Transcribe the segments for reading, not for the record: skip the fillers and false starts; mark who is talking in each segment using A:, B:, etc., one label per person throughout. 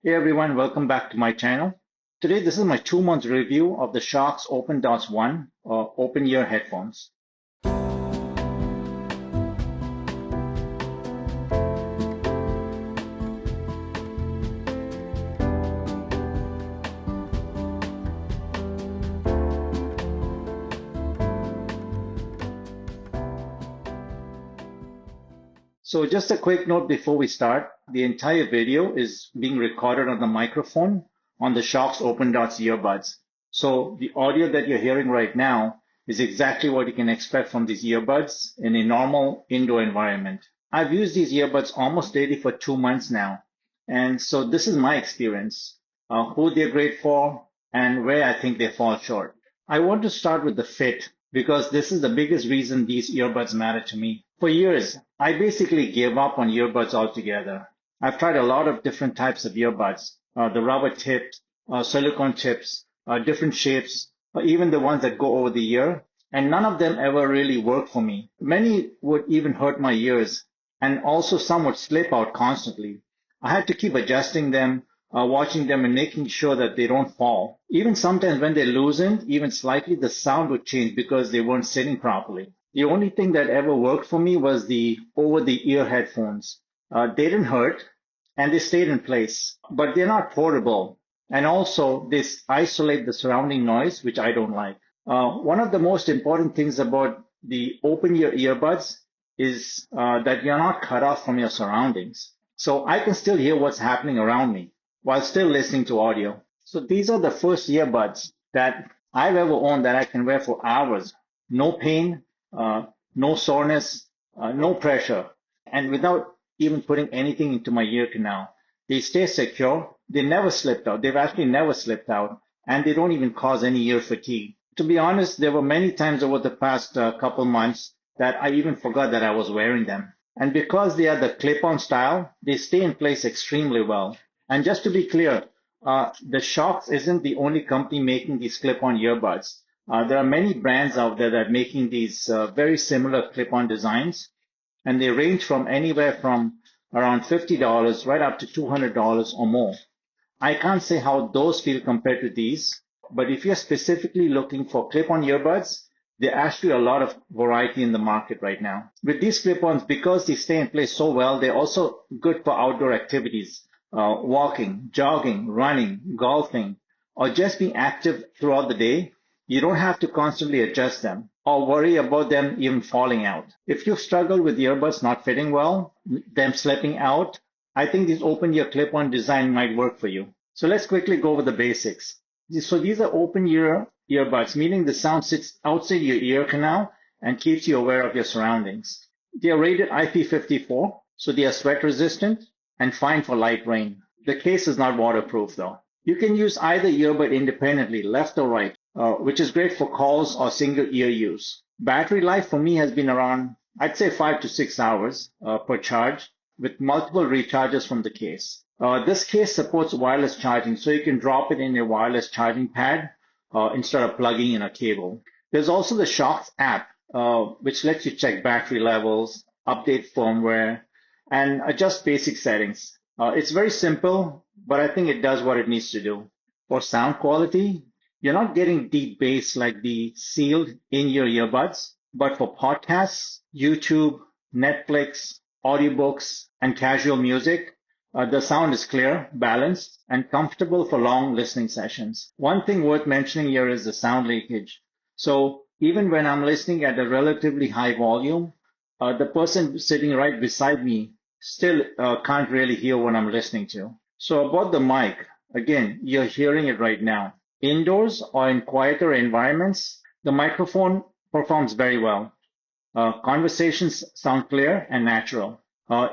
A: Hey everyone, welcome back to my channel. Today, this is my 2 month review of the Shokz OpenDots 1 or open ear headphones. So just a quick note before we start, the entire video is being recorded on the microphone on the Shokz OpenDots earbuds. So the audio that you're hearing right now is exactly what you can expect from these earbuds in a normal indoor environment. I've used these earbuds almost daily for 2 months now. And so this is my experience, who they're great for and where I think they fall short. I want to start with the fit because this is the biggest reason these earbuds matter to me. For years, I basically gave up on earbuds altogether. I've tried a lot of different types of earbuds, the rubber tips, silicone tips, different shapes, or even the ones that go over the ear, and none of them ever really worked for me. Many would even hurt my ears, and also some would slip out constantly. I had to keep adjusting them, watching them and making sure that they don't fall. Even sometimes when they loosened, even slightly, the sound would change because they weren't sitting properly. The only thing that ever worked for me was the over-the-ear headphones. They didn't hurt and they stayed in place, but they're not portable. And also, they isolate the surrounding noise, which I don't like. One of the most important things about the open-ear earbuds is that you're not cut off from your surroundings. So I can still hear what's happening around me while still listening to audio. So these are the first earbuds that I've ever owned that I can wear for hours. No pain, no soreness, no pressure, and without even putting anything into my ear canal. They stay secure. They never slipped out. They've actually never slipped out, and they don't even cause any ear fatigue. To be honest, there were many times over the past couple months that I even forgot that I was wearing them. And because they are the clip-on style, they stay in place extremely well. And just to be clear, the Shokz isn't the only company making these clip-on earbuds. There are many brands out there that are making these very similar clip-on designs, and they range from anywhere from around $50 right up to $200 or more. I can't say how those feel compared to these, but if you're specifically looking for clip-on earbuds, there are actually a lot of variety in the market right now. With these clip-ons, because they stay in place so well, they're also good for outdoor activities, walking, jogging, running, golfing, or just being active throughout the day. You don't have to constantly adjust them or worry about them even falling out. If you struggle with earbuds not fitting well, them slipping out, I think this open ear clip-on design might work for you. So let's quickly go over the basics. So these are open ear earbuds, meaning the sound sits outside your ear canal and keeps you aware of your surroundings. They are rated IP54, so they are sweat resistant and fine for light rain. The case is not waterproof though. You can use either earbud independently, left or right, which is great for calls or single ear use. Battery life for me has been around, I'd say 5 to 6 hours per charge, with multiple recharges from the case. This case supports wireless charging, so you can drop it in a wireless charging pad instead of plugging in a cable. There's also the Shokz app, which lets you check battery levels, update firmware, and adjust basic settings. It's very simple, but I think it does what it needs to do. For sound quality, you're not getting deep bass like the sealed in-ear earbuds, but for podcasts, YouTube, Netflix, audiobooks, and casual music, the sound is clear, balanced, and comfortable for long listening sessions. One thing worth mentioning here is the sound leakage. So even when I'm listening at a relatively high volume, the person sitting right beside me still can't really hear what I'm listening to. So about the mic, again, you're hearing it right now. Indoors or in quieter environments, the microphone performs very well. Conversations sound clear and natural.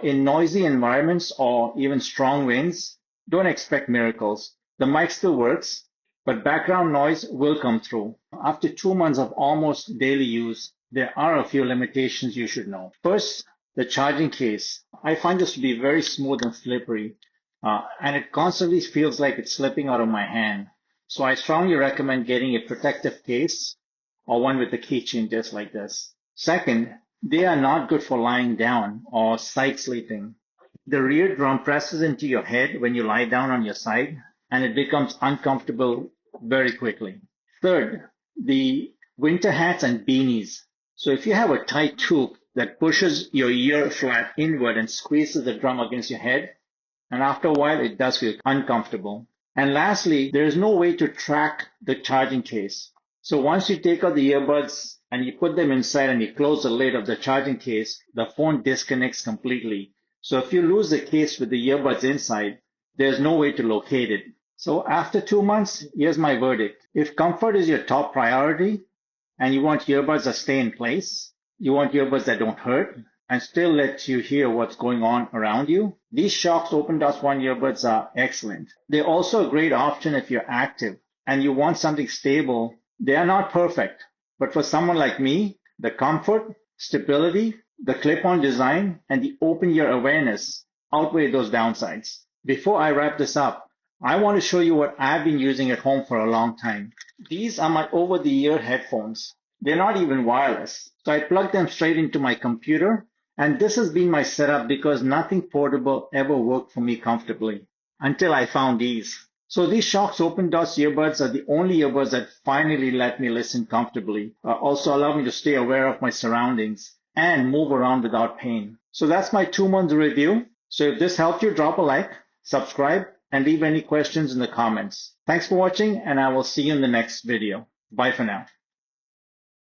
A: In noisy environments or even strong winds, don't expect miracles. The mic still works, but background noise will come through. After 2 months of almost daily use, there are a few limitations you should know. First, the charging case. I find this to be very smooth and slippery, and it constantly feels like it's slipping out of my hand. So I strongly recommend getting a protective case or one with a keychain just like this. Second, they are not good for lying down or side sleeping. The rear drum presses into your head when you lie down on your side, and it becomes uncomfortable very quickly. Third, the winter hats and beanies. So if you have a tight tube that pushes your ear flap inward and squeezes the drum against your head, and after a while it does feel uncomfortable. And lastly, there is no way to track the charging case. So once you take out the earbuds and you put them inside and you close the lid of the charging case, the phone disconnects completely. So if you lose the case with the earbuds inside, there's no way to locate it. So after 2 months, here's my verdict. If comfort is your top priority and you want earbuds that stay in place, you want earbuds that don't hurt and still let you hear what's going on around you, these Shokz OpenDots One earbuds are excellent. They're also a great option if you're active and you want something stable. They are not perfect, but for someone like me, the comfort, stability, the clip-on design, and the open ear awareness outweigh those downsides. Before I wrap this up, I want to show you what I've been using at home for a long time. These are my over-the-ear headphones. They're not even wireless. So I plug them straight into my computer, and this has been my setup because nothing portable ever worked for me comfortably until I found these. So these Shokz OpenDots earbuds are the only earbuds that finally let me listen comfortably. Also allow me to stay aware of my surroundings and move around without pain. So that's my 2 months review. So if this helped you, drop a like, subscribe, and leave any questions in the comments. Thanks for watching, and I will see you in the next video. Bye for now.